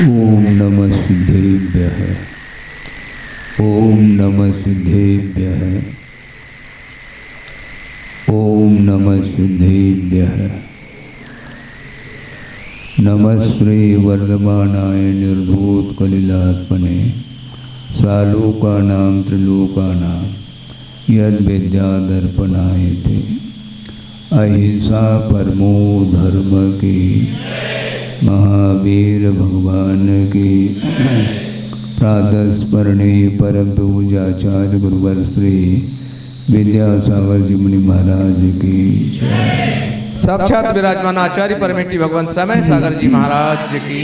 ओम नमः सिद्धेभ्यः। ओम नमः सिद्धेभ्यः। ओम नमः सिद्धेभ्यः। नमः श्री वर्धमानाय निर्धूतकलिलात्मने सालोकानां त्रिलोकानां यद्विद्यादर्पणायते। अहिंसा परमो धर्म की, महावीर भगवान की प्रातस्मरणे परम पूजाचार्य गुरुवर श्री विद्यासागर जी मुनि महाराज की जय। साक्षात विराजमान आचार्य परमेष्टि भगवान समय सागर जी महाराज की।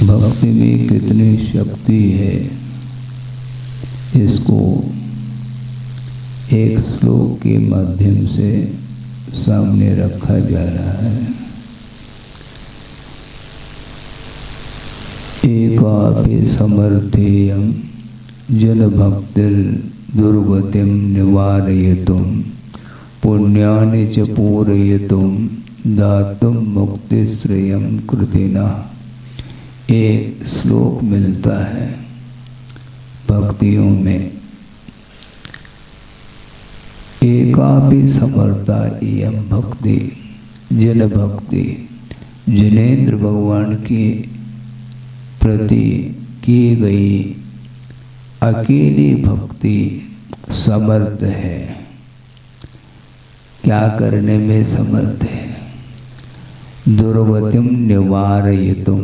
भक्ति में कितनी शक्ति है, इसको एक श्लोक के माध्यम से सामने रखा जा रहा है। एकापि समर्थेयं जन भक्तिर् दुर्गतिं निवारयितुं पुण्यानि च पूरयितुं दातुं मुक्तिश्रेयं कृतिनः। एक श्लोक मिलता है भक्तियों में। एकापि समर्था इयं भक्ति, जन भक्ति जिनेन्द्र भगवान की प्रति की गई अकेली भक्ति समर्थ है। क्या करने में समर्थ है? दुर्गतिम निवारयितुम,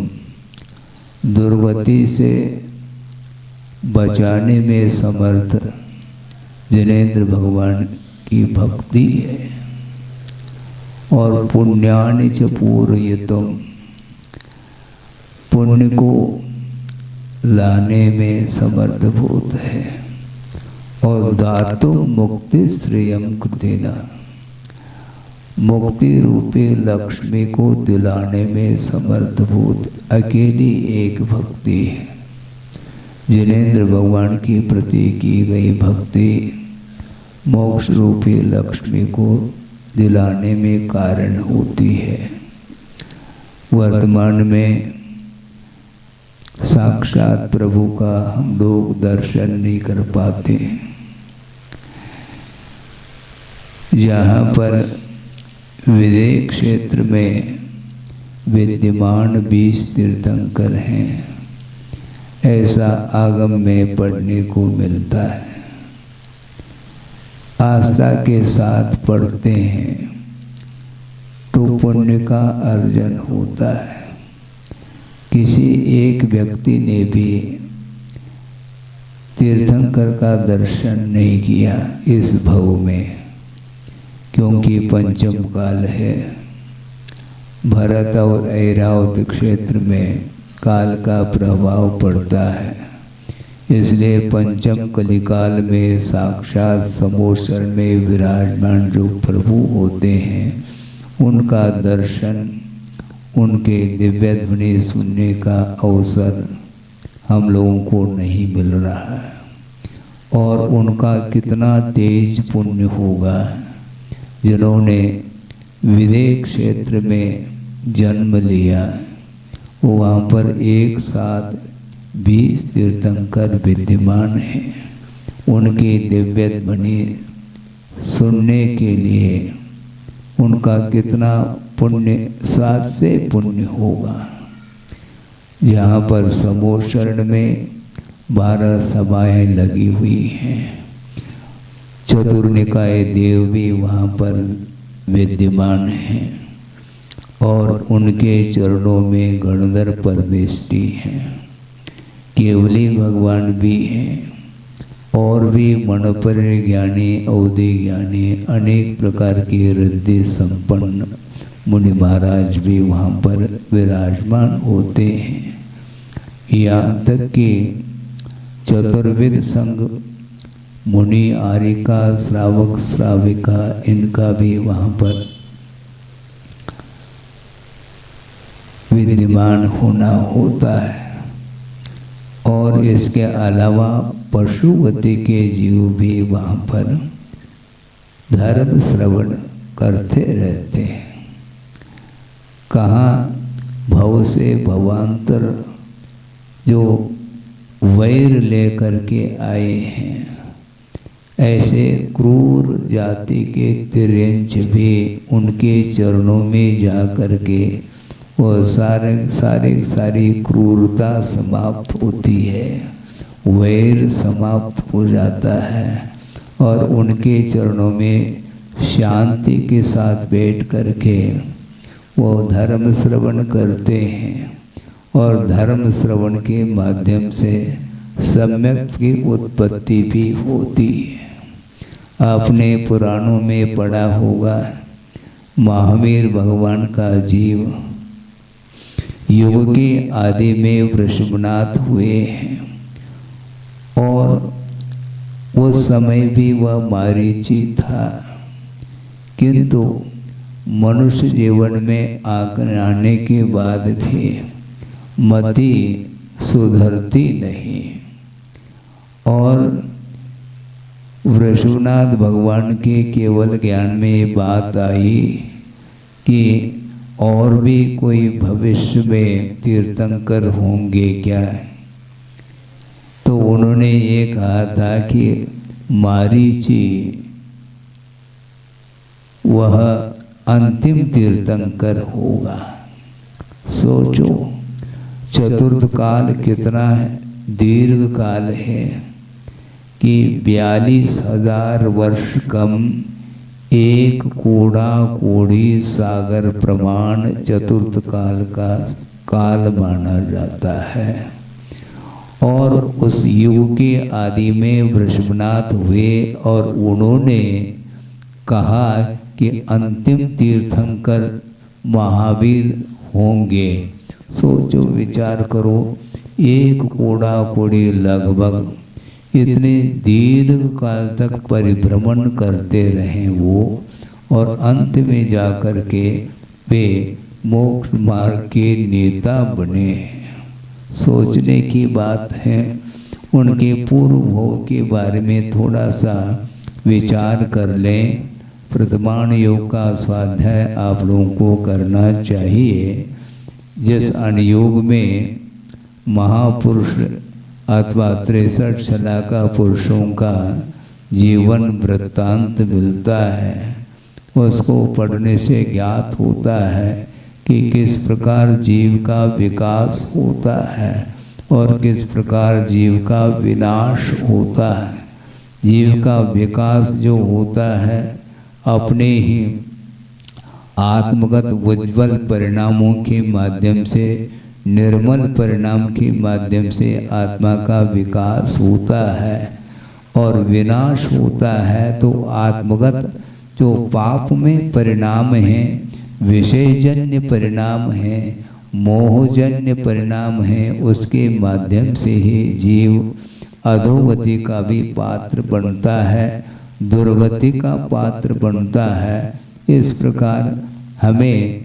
दुर्गति से बचाने में समर्थ जिनेन्द्र भगवान की भक्ति है। और पुण्यानि च पूरयितुम, पुण्य को लाने में समर्थभूत है। और दातुं मुक्ति श्रेयं कृतिना, मुक्ति रूपी लक्ष्मी को दिलाने में समर्थभूत अकेली एक भक्ति है। जिनेन्द्र भगवान की प्रति की गई भक्ति मोक्ष रूपी लक्ष्मी को दिलाने में कारण होती है। वर्तमान में साक्षात प्रभु का हम लोग दर्शन नहीं कर पाते। यहाँ पर विदेह क्षेत्र में विद्यमान 20 तीर्थंकर हैं, ऐसा आगम में पढ़ने को मिलता है। आस्था के साथ पढ़ते हैं तो पुण्य का अर्जन होता है। किसी एक व्यक्ति ने भी तीर्थंकर का दर्शन नहीं किया इस भव में, क्योंकि पंचम काल है। भरत और ऐरावत क्षेत्र में काल का प्रभाव पड़ता है, इसलिए पंचम कलिकाल में साक्षात समोसर में विराजमान जो प्रभु होते हैं, उनका दर्शन, उनके दिव्य ध्वनि सुनने का अवसर हम लोगों को नहीं मिल रहा है। और उनका कितना तेज पुण्य होगा जिन्होंने विदेह क्षेत्र में जन्म लिया। वहाँ पर एक साथ 20 तीर्थंकर विद्यमान हैं। उनके दिव्य ध्वनि सुनने के लिए उनका कितना पुण्य, 7 से पुण्य होगा। जहाँ पर समोशरण में 12 सभाएं लगी हुई हैं। चतुर्निकाय देव भी वहाँ पर विद्यमान हैं। और उनके चरणों में गणधर परमेष्टि हैं, केवली भगवान भी हैं। और भी मणिपुर ज्ञानी, अवधि ज्ञानी, अनेक प्रकार के रिद्धि संपन्न मुनि महाराज भी वहाँ पर विराजमान होते हैं। यहाँ तक कि चतुर्विध संघ मुनि आरिका श्रावक श्राविका इनका भी वहाँ पर विद्यमान होना होता है। और इसके अलावा पशुवती के जीव भी वहाँ पर धर्म श्रवण करते रहते हैं। कहाँ भव से भवांतर जो वैर लेकर के आए हैं, ऐसे क्रूर जाति के तिर्यंच भी उनके चरणों में जा कर के वो सारी क्रूरता समाप्त होती है, वैर समाप्त हो जाता है और उनके चरणों में शांति के साथ बैठ कर के वो धर्म श्रवण करते हैं। और धर्म श्रवण के माध्यम से सम्यक की उत्पत्ति भी होती है। आपने पुराणों में पढ़ा होगा, महावीर भगवान का जीव युग की आदि में वृषभनाथ हुए हैं और उस समय भी वह मारीची था, किंतु मनुष्य जीवन में आने के बाद भी मति सुधरती नहीं। और वृषभनाथ भगवान के केवल ज्ञान में बात आई कि और भी कोई भविष्य में तीर्थंकर होंगे क्या, तो उन्होंने ये कहा था कि मारीची वह अंतिम तीर्थंकर होगा। सोचो चतुर्थ काल कितना दीर्घ काल है कि 42,000 वर्ष कम एक कूड़ा कूड़ी सागर प्रमाण चतुर्थ काल का काल माना जाता है। और उस युग के आदि में वृषभनाथ हुए और उन्होंने कहा कि अंतिम तीर्थंकर महावीर होंगे। सोचो विचार करो, एक कूड़ा कूड़ी लगभग इतने दीर्घ काल तक परिभ्रमण करते रहे वो, और अंत में जाकर के वे मोक्ष मार्ग के नेता बने। सोचने की बात है। उनके पूर्व भोग के बारे में थोड़ा सा विचार कर लें। प्रथमाण योग का स्वाध्याय आप लोगों को करना चाहिए, जिस अनुयोग में महापुरुष अथवा 63 शलाका पुरुषों का जीवन वृत्तांत मिलता है। उसको पढ़ने से ज्ञात होता है कि किस प्रकार जीव का विकास होता है और किस प्रकार जीव का विनाश होता है। जीव का विकास जो होता है अपने ही आत्मगत उज्ज्वल परिणामों के माध्यम से, निर्मल परिणाम के माध्यम से आत्मा का विकास होता है, और विनाश होता है तो आत्मगत जो पाप में परिणाम हैं, विषयजन्य परिणाम हैं, मोहजन्य परिणाम हैं, उसके माध्यम से ही जीव अधोगति का भी पात्र बनता है, दुर्गति का पात्र बनता है। इस प्रकार हमें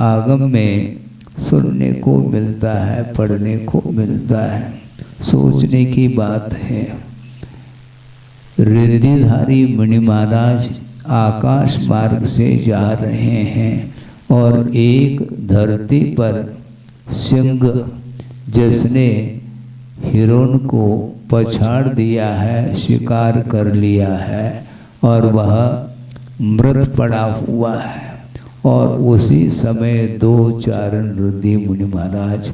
आगम में सुनने को मिलता है, पढ़ने को मिलता है। सोचने की बात है। रिद्धिधारी मुनि महाराज आकाश मार्ग से जा रहे हैं और एक धरती पर सिंह जिसने हिरण को पछाड़ दिया है, शिकार कर लिया है और वह मृत पड़ा हुआ है। और उसी समय 2 चारण रिद्धि मुनि महाराज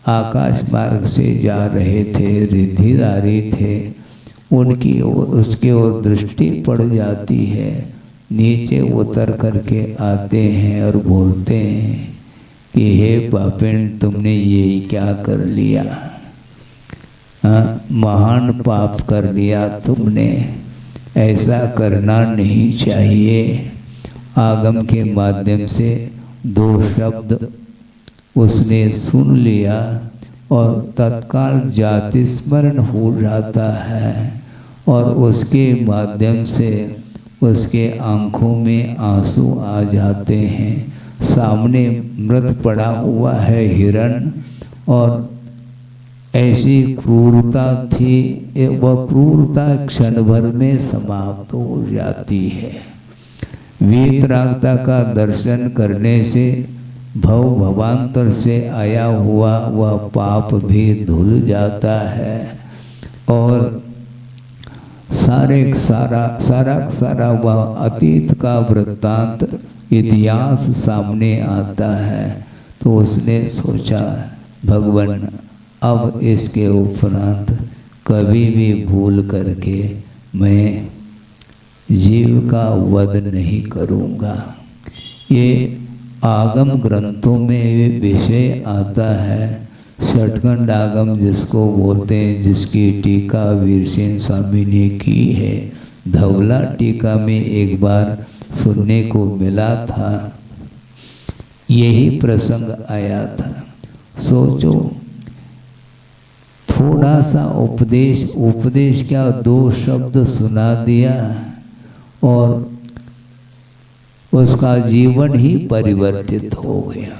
आकाश मार्ग से जा रहे थे, रिद्धिधारी थे। उनकी उसके ओर दृष्टि पड़ जाती है। नीचे उतर करके आते हैं और बोलते हैं कि हे पापिन, तुमने ये क्या कर लिया? महान पाप कर लिया तुमने, ऐसा करना नहीं चाहिए। आगम के माध्यम से 2 शब्द उसने सुन लिया और तत्काल जाति स्मरण हो जाता है और उसके माध्यम से उसके आँखों में आंसू आ जाते हैं। सामने मृत पड़ा हुआ है हिरण, और ऐसी क्रूरता थी, वह क्रूरता क्षण भर में समाप्त हो जाती है। वीतरागता का दर्शन करने से भव भवांतर से आया हुआ वह पाप भी धुल जाता है, और सारा वह अतीत का वृत्तांत इतिहास सामने आता है। तो उसने सोचा, भगवान अब इसके उपरांत कभी भी भूल करके मैं जीव का वध नहीं करूँगा। ये आगम ग्रंथों में विषय आता है, षटखंड आगम जिसको बोलते हैं, जिसकी टीका वीरसेन स्वामी ने की है। धवला टीका में एक बार सुनने को मिला था, यही प्रसंग आया था। सोचो, थोड़ा सा उपदेश क्या, 2 शब्द सुना दिया और उसका जीवन ही परिवर्तित हो गया।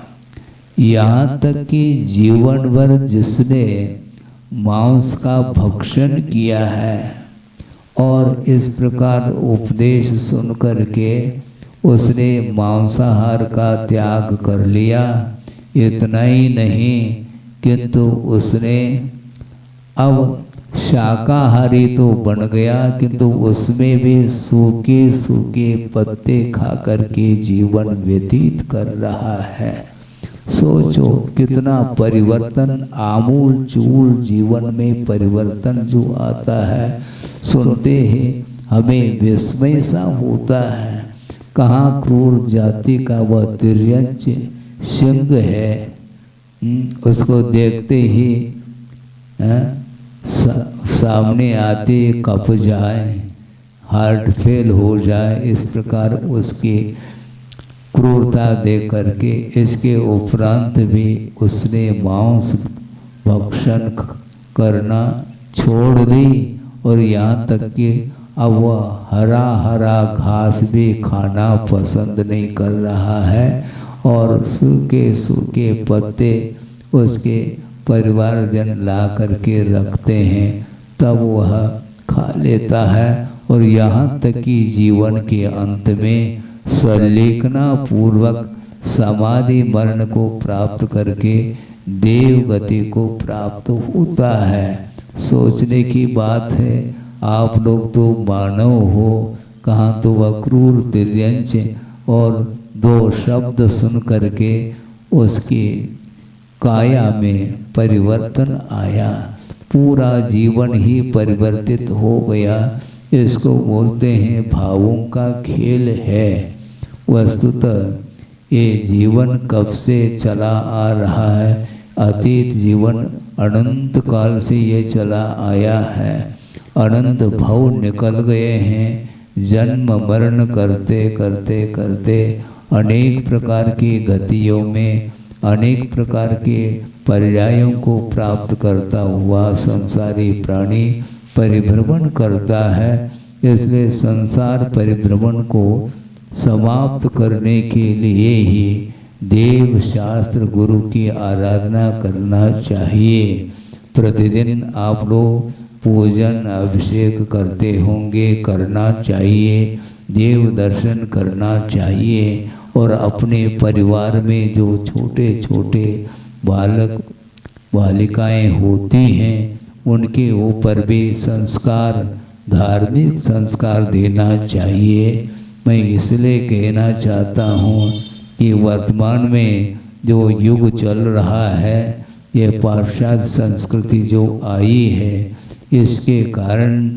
यहाँ तक कि जीवन भर जिसने मांस का भक्षण किया है और इस प्रकार उपदेश सुन करके उसने मांसाहार का त्याग कर लिया, इतना ही नहीं किंतु उसने अब शाकाहारी तो बन गया, किंतु उसमें भी सूखे सूखे पत्ते खा करके जीवन व्यतीत कर रहा है। सोचो कितना परिवर्तन, आमूल चूल जीवन में परिवर्तन जो आता है, सुनते ही हमें विस्मय सा होता है। कहाँ क्रूर जाति का वह तिर्यंच सिंह है, उसको देखते ही सामने आते कप जाए, हार्ट फेल हो जाए, इस प्रकार उसकी क्रूरता देख करके इसके उपरांत भी उसने मांस भक्षण करना छोड़ दी, और यहाँ तक कि अब वह हरा हरा घास भी खाना पसंद नहीं कर रहा है, और सूखे सूखे पत्ते उसके परिवारजन ला करके रखते हैं, तब वह खा लेता है। और यहाँ तक कि जीवन के अंत में सल्लेखना पूर्वक समाधि मरण को प्राप्त करके देव गति को प्राप्त होता है। सोचने की बात है, आप लोग तो मानव हो, कहाँ तो वह क्रूर तिर्यंच, और 2 शब्द सुन करके उसकी काया में परिवर्तन आया, पूरा जीवन ही परिवर्तित हो गया। इसको बोलते हैं भावों का खेल है। वस्तुतः ये जीवन कब से चला आ रहा है, अतीत जीवन अनंत काल से ये चला आया है। अनंत भव निकल गए हैं, जन्म मरण करते करते करते अनेक प्रकार की गतियों में अनेक प्रकार के पर्यायों को प्राप्त करता हुआ संसारी प्राणी परिभ्रमण करता है। इसलिए संसार परिभ्रमण को समाप्त करने के लिए ही देव शास्त्र गुरु की आराधना करना चाहिए। प्रतिदिन आप लोग पूजन अभिषेक करते होंगे, करना चाहिए, देव दर्शन करना चाहिए, और अपने परिवार में जो छोटे छोटे बालक बालिकाएं होती हैं उनके ऊपर भी संस्कार, धार्मिक संस्कार देना चाहिए। मैं इसलिए कहना चाहता हूँ कि वर्तमान में जो युग चल रहा है, ये पाश्चात्य संस्कृति जो आई है, इसके कारण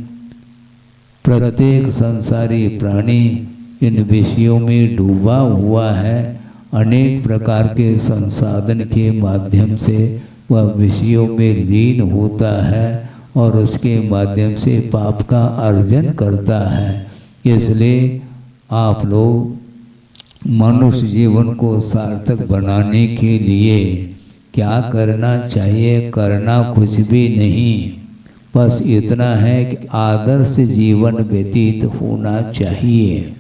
प्रत्येक संसारी प्राणी इन विषयों में डूबा हुआ है। अनेक प्रकार के संसाधन के माध्यम से वह विषयों में लीन होता है और उसके माध्यम से पाप का अर्जन करता है। इसलिए आप लोग मनुष्य जीवन को सार्थक बनाने के लिए क्या करना चाहिए? करना कुछ भी नहीं, बस इतना है कि आदर्श जीवन व्यतीत होना चाहिए।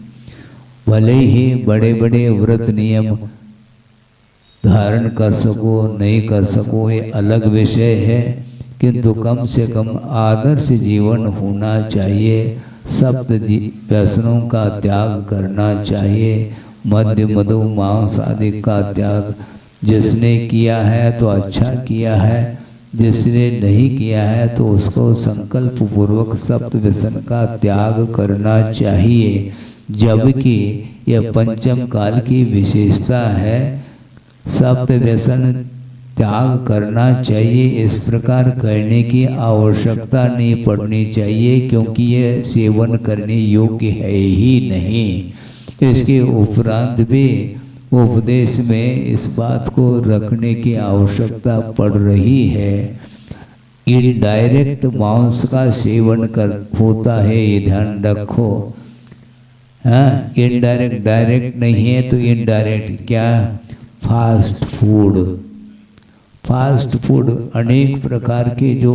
भले ही बड़े बड़े व्रत नियम धारण कर सको नहीं कर सको ये अलग विषय है, किंतु कम से कम आदर्श जीवन होना चाहिए। सप्त व्यसनों का त्याग करना चाहिए। मद्य मधु मांस आदि का त्याग जिसने किया है तो अच्छा किया है, जिसने नहीं किया है तो उसको संकल्प पूर्वक सप्त व्यसन का त्याग करना चाहिए। जबकि यह पंचम काल की विशेषता है, सप्त व्यसन त्याग करना चाहिए। इस प्रकार करने की आवश्यकता नहीं पड़नी चाहिए, क्योंकि यह सेवन करने योग्य है ही नहीं। इसके उपरांत भी उपदेश में इस बात को रखने की आवश्यकता पड़ रही है। इनडायरेक्ट मांस का सेवन कर होता है, ये ध्यान रखो। हाँ, इनडायरेक्ट, डायरेक्ट नहीं है तो इनडायरेक्ट क्या? Fast food. फास्ट फूड अनेक प्रकार के जो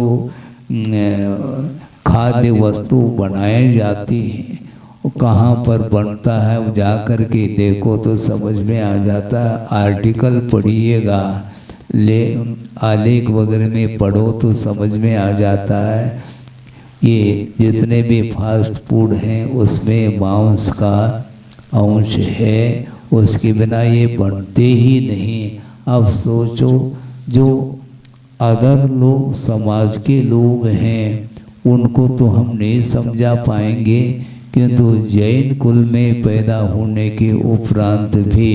खाद्य वस्तु बनाए जाती हैं, वो कहाँ पर बनता है वो जा कर के देखो तो समझ में आ जाता है। आर्टिकल पढ़िएगा, आलेख वगैरह में पढ़ो तो समझ में आ जाता है। ये जितने भी फास्ट फूड हैं उसमें मांस का अंश है, उसके बिना ये बनते ही नहीं। अब सोचो, जो अदर लोग समाज के लोग हैं उनको तो हम नहीं समझा पाएंगे, किंतु जैन कुल में पैदा होने के उपरांत भी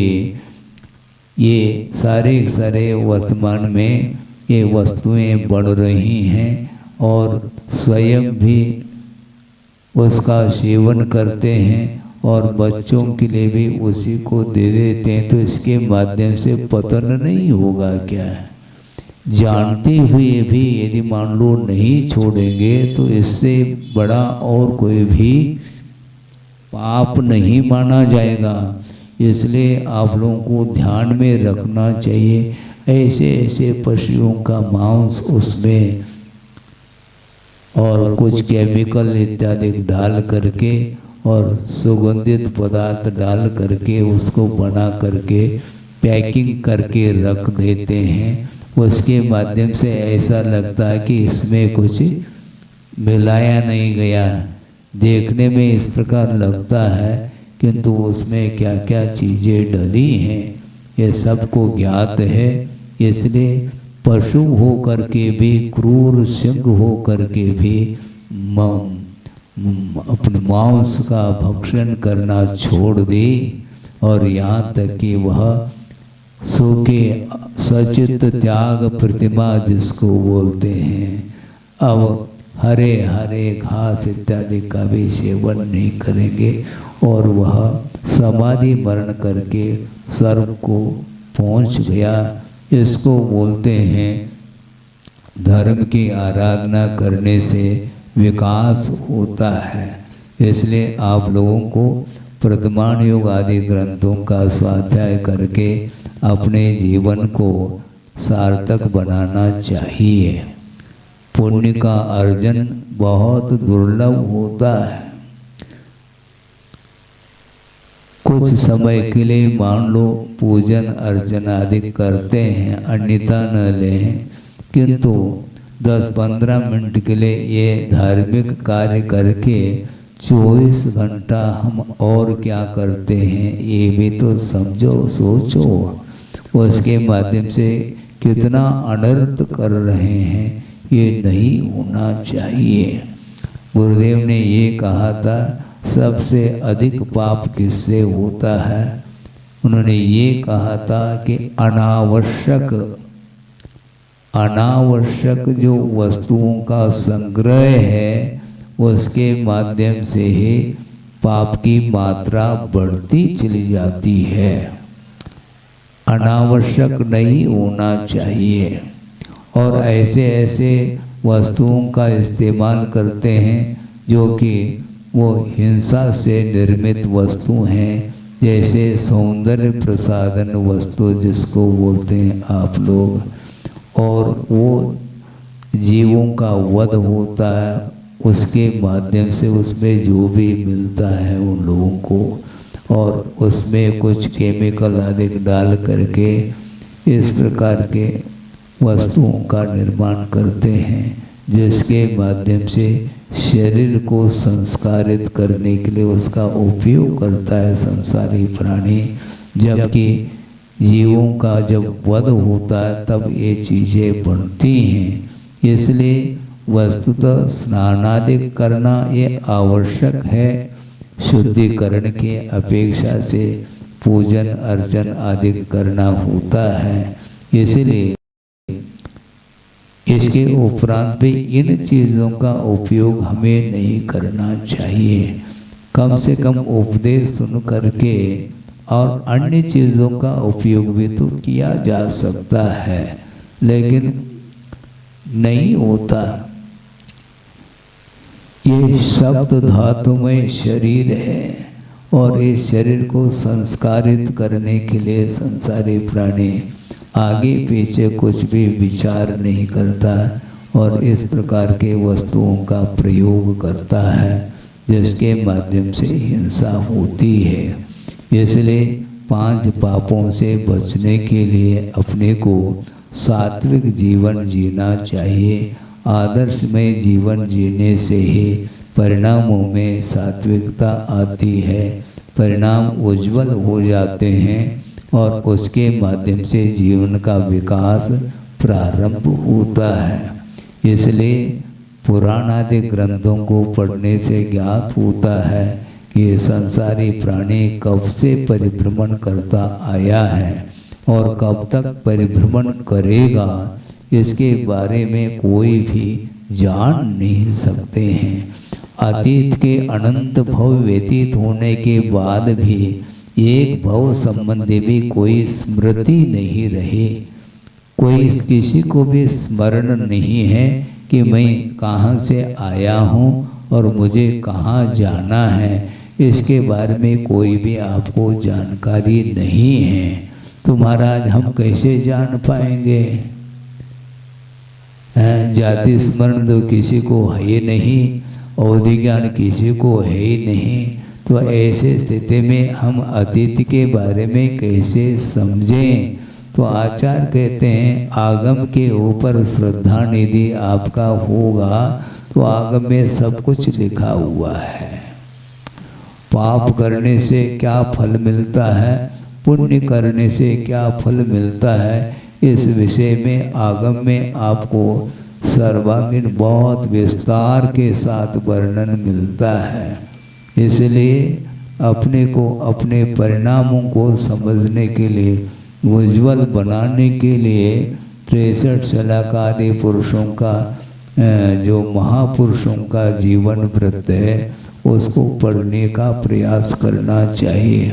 ये सारे वर्तमान में ये वस्तुएं बढ़ रही हैं और स्वयं भी उसका सेवन करते हैं और बच्चों के लिए भी उसी को दे देते हैं। तो इसके माध्यम से पतन नहीं होगा क्या? जानते हुए भी यदि मान लो नहीं छोड़ेंगे तो इससे बड़ा और कोई भी पाप नहीं माना जाएगा। इसलिए आप लोगों को ध्यान में रखना चाहिए। ऐसे ऐसे पशुओं का मांस उसमें और कुछ केमिकल इत्यादि डाल करके और सुगंधित पदार्थ डाल करके उसको बना करके पैकिंग करके रख देते हैं। उसके माध्यम से ऐसा लगता है कि इसमें कुछ मिलाया नहीं गया, देखने में इस प्रकार लगता है, किंतु उसमें क्या क्या चीज़ें डली हैं ये सबको ज्ञात है। इसलिए पशु हो करके भी, क्रूर सिंह हो करके भी अपने मांस का भक्षण करना छोड़ दे, और यहाँ तक कि वह सूखे सचित त्याग प्रतिमा जिसको बोलते हैं, अब हरे हरे घास इत्यादि का भी सेवन नहीं करेंगे और वह समाधि मरण करके स्वर्ग को पहुँच गया। इसको बोलते हैं धर्म की आराधना करने से विकास होता है। इसलिए आप लोगों को प्रथमान योग आदि ग्रंथों का स्वाध्याय करके अपने जीवन को सार्थक बनाना चाहिए। पुण्य का अर्जन बहुत दुर्लभ होता है। कुछ समय के लिए मान लो पूजन अर्चन आदि करते हैं, अन्यथा न लें, किंतु 10-15 मिनट के लिए ये धार्मिक कार्य करके 24 घंटा हम और क्या करते हैं ये भी तो समझो, सोचो। उसके माध्यम से कितना अनर्थ कर रहे हैं, ये नहीं होना चाहिए। गुरुदेव ने ये कहा था सबसे अधिक पाप किससे होता है? उन्होंने ये कहा था कि अनावश्यक जो वस्तुओं का संग्रह है उसके माध्यम से ही पाप की मात्रा बढ़ती चली जाती है। अनावश्यक नहीं होना चाहिए। और ऐसे ऐसे वस्तुओं का इस्तेमाल करते हैं जो कि वो हिंसा से निर्मित वस्तु हैं, जैसे सौंदर्य प्रसाधन वस्तु जिसको बोलते हैं आप लोग, और वो जीवों का वध होता है, उसके माध्यम से उसमें जो भी मिलता है उन लोगों को, और उसमें कुछ केमिकल आदि डाल करके इस प्रकार के वस्तुओं का निर्माण करते हैं, जिसके माध्यम से शरीर को संस्कारित करने के लिए उसका उपयोग करता है संसारी प्राणी। जबकि जीवों का जब वध होता है तब ये चीज़ें बनती हैं। इसलिए वस्तुतः स्नान आदि करना ये आवश्यक है। शुद्धिकरण की अपेक्षा से पूजन अर्चन आदि करना होता है। इसलिए इसके उपरांत भी इन चीज़ों का उपयोग हमें नहीं करना चाहिए। कम से कम उपदेश सुन करके और अन्य चीज़ों का उपयोग भी तो किया जा सकता है, लेकिन नहीं होता। ये सप्त धातुमय शरीर है और इस शरीर को संस्कारित करने के लिए संसारी प्राणी आगे पीछे कुछ भी विचार नहीं करता और इस प्रकार के वस्तुओं का प्रयोग करता है, जिसके माध्यम से हिंसा होती है। इसलिए 5 पापों से बचने के लिए अपने को सात्विक जीवन जीना चाहिए। आदर्शमय जीवन जीने से ही परिणामों में सात्विकता आती है, परिणाम उज्जवल हो जाते हैं और उसके माध्यम से जीवन का विकास प्रारंभ होता है। इसलिए पुराण आदि ग्रंथों को पढ़ने से ज्ञात होता है कि संसारी प्राणी कब से परिभ्रमण करता आया है और कब तक परिभ्रमण करेगा, इसके बारे में कोई भी जान नहीं सकते हैं। अतीत के अनंत भव व्यतीत होने के बाद भी एक भव संबंधी भी कोई स्मृति नहीं रही। कोई किसी को भी स्मरण नहीं है कि मैं कहाँ से आया हूँ और मुझे कहाँ जाना है, इसके बारे में कोई भी आपको जानकारी नहीं है। तो महाराज हम कैसे जान पाएंगे? जाति स्मरण तो किसी को है ही नहीं, अवधि ज्ञान किसी को है ही नहीं। तो ऐसे स्थिति में हम अतीत के बारे में कैसे समझें? तो आचार्य कहते हैं आगम के ऊपर श्रद्धा निधि आपका होगा तो आगम में सब कुछ लिखा हुआ है। पाप करने से क्या फल मिलता है, पुण्य करने से क्या फल मिलता है, इस विषय में आगम में आपको सर्वांगीण बहुत विस्तार के साथ वर्णन मिलता है। इसलिए अपने को अपने परिणामों को समझने के लिए, उज्ज्वल बनाने के लिए 63 शलाकादि पुरुषों का जो महापुरुषों का जीवन वृत्त है उसको पढ़ने का प्रयास करना चाहिए।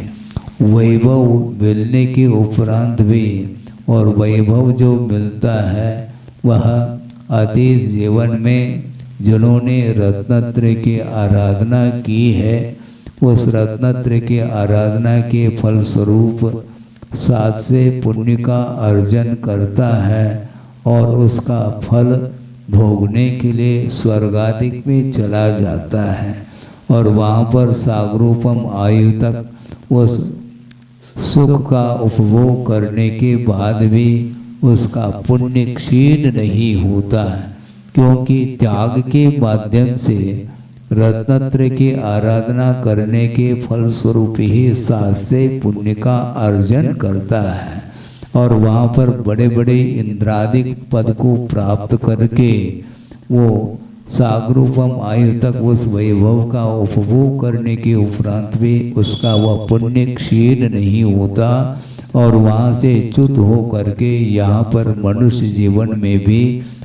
वैभव मिलने के उपरांत भी, और वैभव जो मिलता है वह अतीत जीवन में जिन्होंने रत्नत्रय की आराधना की है, उस रत्नत्रय की आराधना के फलस्वरूप 7 से पुण्य का अर्जन करता है और उसका फल भोगने के लिए स्वर्गादिक में चला जाता है और वहाँ पर सागरूपम आयु तक उस सुख का उपभोग करने के बाद भी उसका पुण्य क्षीण नहीं होता है, क्योंकि त्याग के माध्यम से रत्नत्रय की आराधना करने के फलस्वरूप ही 7 से पुण्य का अर्जन करता है और वहाँ पर बड़े बड़े इंद्रादिक पद को प्राप्त करके वो सागरूपम आयु तक उस वैभव का उपभोग करने के उपरांत भी उसका वह पुण्य क्षीण नहीं होता और वहाँ से च्युत हो करके यहाँ पर मनुष्य जीवन में भी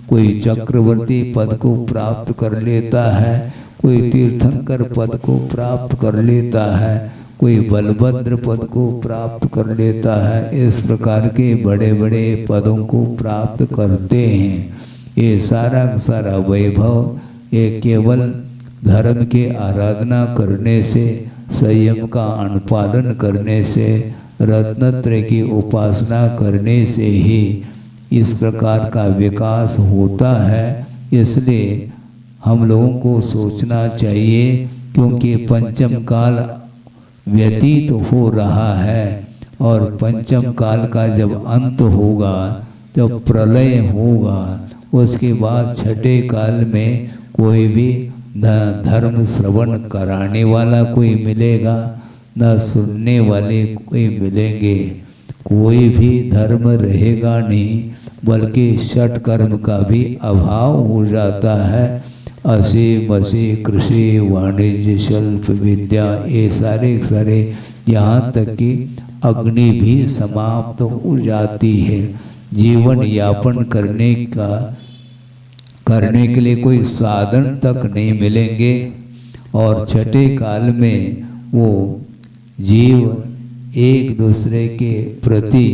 कोई चक्रवर्ती पद को प्राप्त कर लेता है, कोई तीर्थंकर पद को प्राप्त कर लेता है, कोई बलभद्र पद को प्राप्त कर लेता है। इस प्रकार के बड़े बड़े पदों को प्राप्त करते हैं। ये सारा सारा वैभव ये केवल धर्म की आराधना करने से, संयम का अनुपालन करने से, रत्नत्रय की उपासना करने से ही इस प्रकार का विकास होता है। इसलिए हम लोगों को सोचना चाहिए, क्योंकि पंचम काल व्यतीत हो रहा है और पंचम काल का जब अंत होगा, जब प्रलय होगा, उसके बाद छठे काल में कोई भी न धर्म श्रवण कराने वाला कोई मिलेगा, न सुनने वाले कोई मिलेंगे, कोई भी धर्म रहेगा नहीं, बल्कि षट कर्म का भी अभाव हो जाता है। असी मसी कृषि वाणिज्य शिल्प विद्या, ये सारे यहाँ तक कि अग्नि भी समाप्त हो जाती है। जीवन यापन करने के लिए कोई साधन तक नहीं मिलेंगे। और छठे काल में वो जीव एक दूसरे के प्रति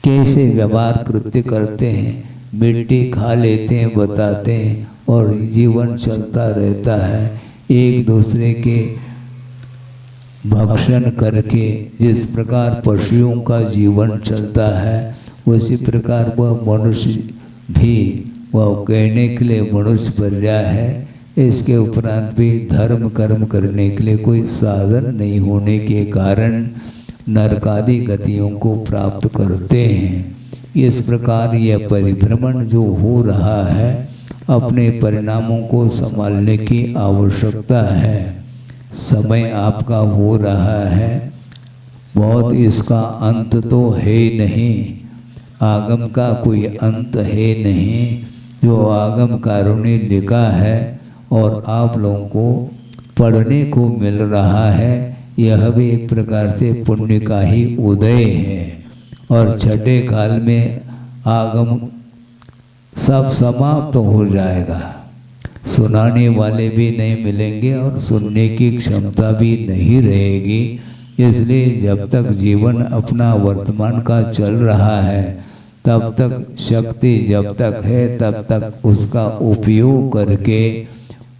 कैसे व्यवहार कृत्य करते हैं, मिट्टी खा लेते हैं, बताते हैं, और जीवन चलता रहता है। एक दूसरे के भक्षण करके जिस प्रकार पशुओं का जीवन चलता है, उसी प्रकार वह मनुष्य भी, वह कहने के लिए मनुष्य बन गया है। इसके उपरांत भी धर्म कर्म करने के लिए कोई साधन नहीं होने के कारण नरकादि गतियों को प्राप्त करते हैं। इस प्रकार यह परिभ्रमण जो हो रहा है, अपने परिणामों को संभालने की आवश्यकता है। समय आपका हो रहा है, बहुत इसका अंत तो है नहीं, आगम का कोई अंत है नहीं। जो आगम कारुण्य लिखा है और आप लोगों को पढ़ने को मिल रहा है, यह भी एक प्रकार से पुण्य का ही उदय है। और छठे काल में आगम सब समाप्त हो जाएगा, सुनाने वाले भी नहीं मिलेंगे और सुनने की क्षमता भी नहीं रहेगी। इसलिए जब तक जीवन अपना वर्तमान का चल रहा है, तब तक शक्ति जब तक है, तब तक उसका उपयोग करके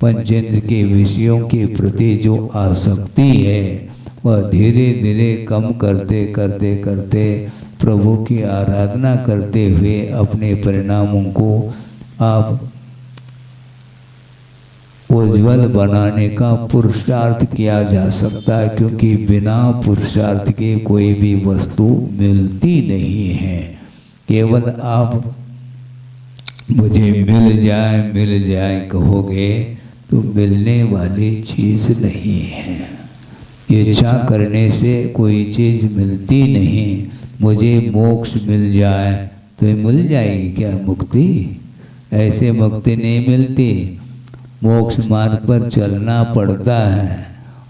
पंचेंद्र के विषयों के प्रति जो आसक्ति है, वह धीरे धीरे कम करते करते करते प्रभु की आराधना करते हुए अपने परिणामों को आप उज्ज्वल बनाने का पुरुषार्थ किया जा सकता है। क्योंकि बिना पुरुषार्थ के कोई भी वस्तु मिलती नहीं है। केवल आप मुझे मिल जाए कहोगे तो मिलने वाली चीज़ नहीं है। इच्छा करने से कोई चीज़ मिलती नहीं। मुझे मोक्ष मिल जाए तो मिल जाएगी क्या मुक्ति? ऐसे मुक्ति नहीं मिलती। मोक्ष मार्ग पर चलना पड़ता है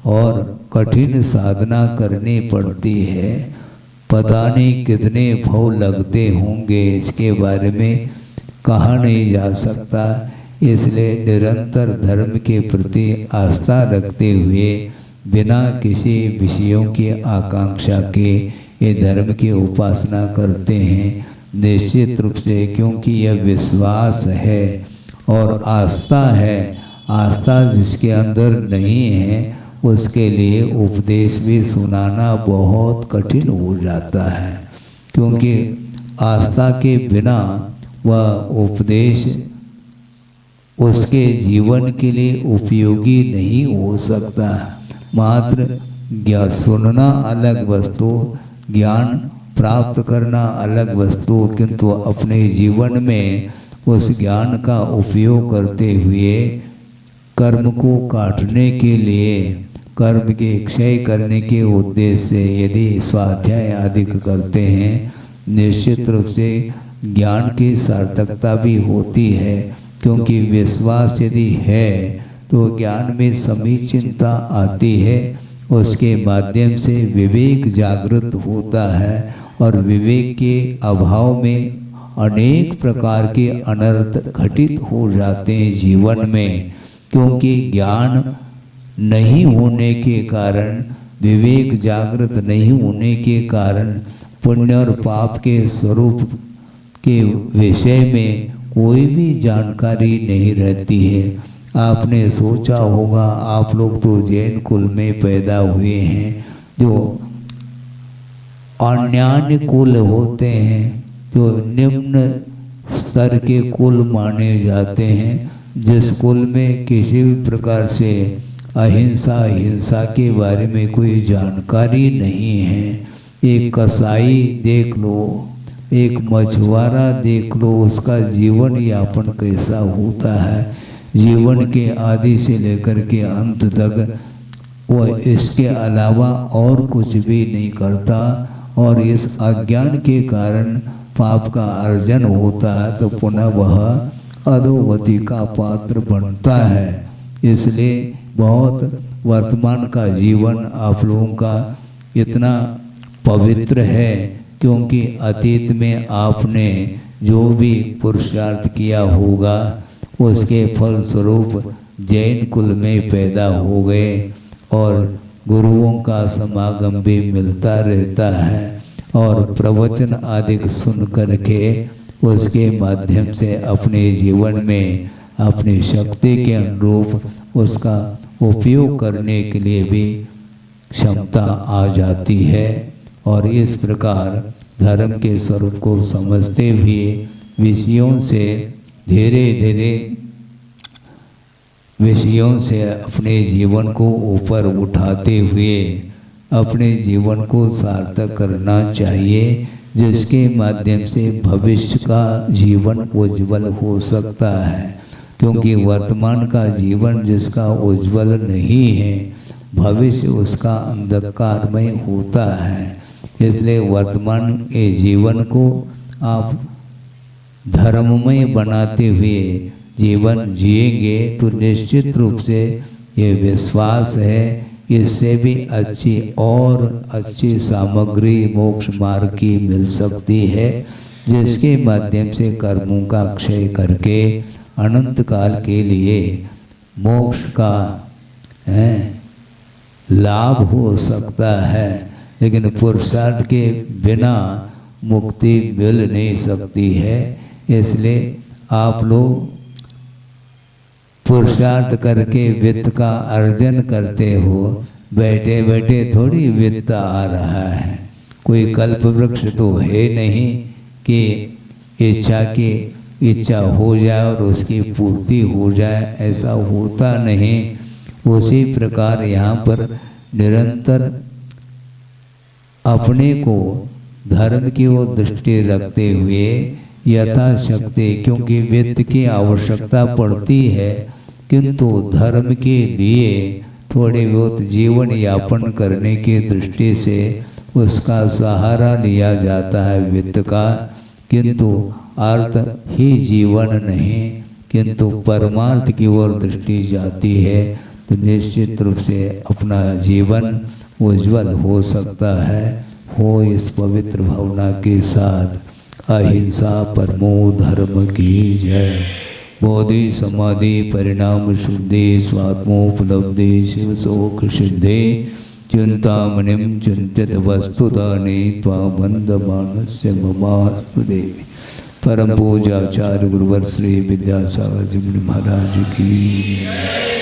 और कठिन साधना करनी पड़ती है। पता नहीं कितने भव लगते होंगे, इसके बारे में कहा नहीं जा सकता। इसलिए निरंतर धर्म के प्रति आस्था रखते हुए बिना किसी विषयों की आकांक्षा के ये धर्म की उपासना करते हैं निश्चित रूप से, क्योंकि यह विश्वास है और आस्था है। आस्था जिसके अंदर नहीं है उसके लिए उपदेश भी सुनाना बहुत कठिन हो जाता है, क्योंकि आस्था के बिना वह उपदेश उसके जीवन के लिए उपयोगी नहीं हो सकता। मात्र ज्ञान सुनना अलग वस्तु, ज्ञान प्राप्त करना अलग वस्तु, किंतु अपने जीवन में उस ज्ञान का उपयोग करते हुए कर्म को काटने के लिए, कर्म के क्षय करने के उद्देश्य से यदि स्वाध्याय आदि करते हैं, निश्चित रूप से ज्ञान की सार्थकता भी होती है। क्योंकि विश्वास यदि है तो ज्ञान में समीचीनता आती है। उसके माध्यम से विवेक जागृत होता है और विवेक के अभाव में अनेक प्रकार के अनर्थ घटित हो जाते हैं जीवन में। क्योंकि ज्ञान नहीं होने के कारण, विवेक जागृत नहीं होने के कारण पुण्य और पाप के स्वरूप के विषय में कोई भी जानकारी नहीं रहती है। आपने सोचा होगा, आप लोग तो जैन कुल में पैदा हुए हैं, जो अन्यान्य कुल होते हैं जो निम्न स्तर के कुल माने जाते हैं, जिस कुल में किसी भी प्रकार से अहिंसा हिंसा के बारे में कोई जानकारी नहीं है। एक कसाई देख लो, एक मछुआरा देख लो, उसका जीवन यापन कैसा होता है, जीवन के आदि से लेकर के अंत तक वह इसके अलावा और कुछ भी नहीं करता, और इस अज्ञान के कारण पाप का अर्जन होता है तो पुनः वह अधोगति का पात्र बनता है। इसलिए बहुत वर्तमान का जीवन आप लोगों का इतना पवित्र है क्योंकि अतीत में आपने जो भी पुरुषार्थ किया होगा उसके फलस्वरूप जैन कुल में पैदा हो गए और गुरुओं का समागम भी मिलता रहता है और प्रवचन आदि सुन करके उसके माध्यम से अपने जीवन में अपनी शक्ति के अनुरूप उसका उपयोग करने के लिए भी क्षमता आ जाती है। और इस प्रकार धर्म के स्वरूप को समझते हुए विषयों से धीरे धीरे विषयों से अपने जीवन को ऊपर उठाते हुए अपने जीवन को सार्थक करना चाहिए, जिसके माध्यम से भविष्य का जीवन उज्जवल हो सकता है। क्योंकि वर्तमान का जीवन जिसका उज्जवल नहीं है, भविष्य उसका अंधकारमय होता है। इसलिए वर्तमान के जीवन को आप धर्ममय बनाते हुए जीवन जिएंगे तो निश्चित रूप से ये विश्वास है इससे भी अच्छी और अच्छी सामग्री मोक्ष मार्ग की मिल सकती है, जिसके माध्यम से कर्मों का क्षय करके अनंत काल के लिए मोक्ष का लाभ हो सकता है। लेकिन पुरुषार्थ के बिना मुक्ति मिल नहीं सकती है। इसलिए आप लोग पुरुषार्थ करके वित्त का अर्जन करते हो, बैठे बैठे थोड़ी वित्त आ रहा है। कोई कल्प वृक्ष तो है नहीं कि इच्छा हो जाए और उसकी पूर्ति हो जाए, ऐसा होता नहीं। उसी प्रकार यहाँ पर निरंतर अपने को धर्म की ओर दृष्टि रखते हुए यथाशक्ति, क्योंकि वित्त की आवश्यकता पड़ती है किंतु धर्म के लिए थोड़े बहुत जीवन यापन करने की दृष्टि से उसका सहारा लिया जाता है वित्त का, किंतु अर्थ ही जीवन नहीं किंतु परमार्थ की ओर दृष्टि जाती है तो निश्चित रूप से अपना जीवन उज्जवल हो सकता है। हो इस पवित्र भावना के साथ अहिंसा परमो धर्म की जय। बोधि समाधि परिणाम शुद्धि स्वात्मोपलब्धि शिव शोक सिद्धि चिंतामणिम चिंतित वस्तुदाने त्वामंदमानस्य ममास्तु देवी। परम पूजाचार्य गुरुवर श्री विद्यासागर जी महाराज की जय।